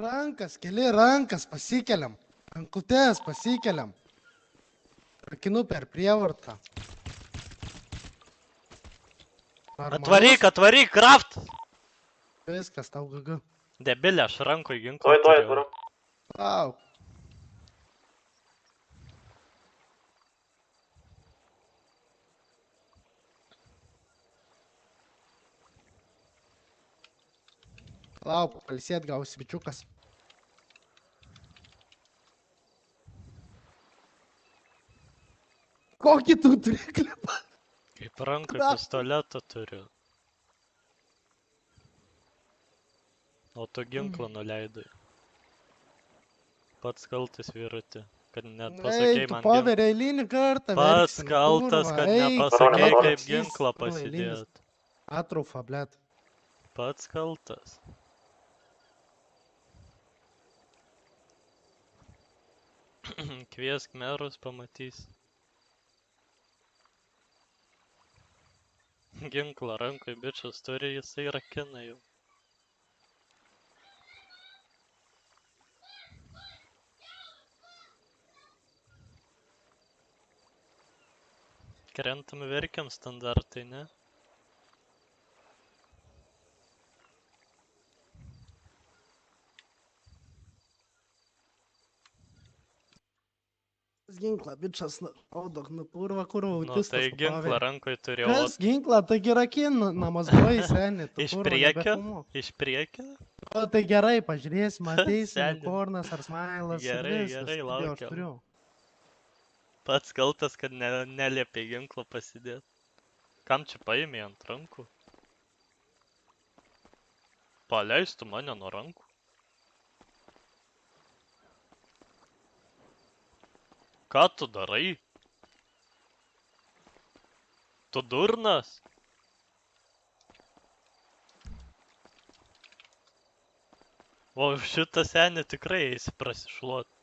Rankas, keli rankas pasikeliam. Rankutės pasikeliam. Rakinu per prievartą. Atvaryk, atvaryk, kraft! Viskas, tau gaga. Debilė, aš rankoj ginklą Tuoj, turiu. turiu. Lauk. Lauk, palsėt gausi bičiukas. Kokį tu turi klipą? Kaip rankoj Kraft. pistoletą turiu. O tu ginklą nuleidai. Pats kaltas vyruti, kad net pasakei Tu man padarė eilinį kartą. Pats verksi, nu, kaltas, kurva, kad eik, nepasakei, Rankos. kaip Jis, ginklą tu eilinis. pasidėt. Atrufa, blėt. Pats kaltas. Kviesk merus, pamatys. Ginklą rankoj bičias turi, jisai rakina jau. Krentam verkiam standartai, ne? Ginklą, bičias, audok, nu, kurva, Nu autistas. tai tu ginklą paverė. rankoj turėjau. Kas ginklą, taigi rakina, namazgoji seniai, tu Iš kurva, priekio? nebefilmuok. Iš priekio? O tai gerai, pažiūrėsim, ateisim, Seni. kornas ar smailas ir Gerai, viskas. gerai, Kodėl aš laukiam. turiu? Pats kaltas, kad neliepė ginklą pasidėt. Kam čia paėmė ant rankų? Paleistų mane nuo rankų. Ką tu darai? Tu durnas? O šitą senį tikrai eisi prasišluot.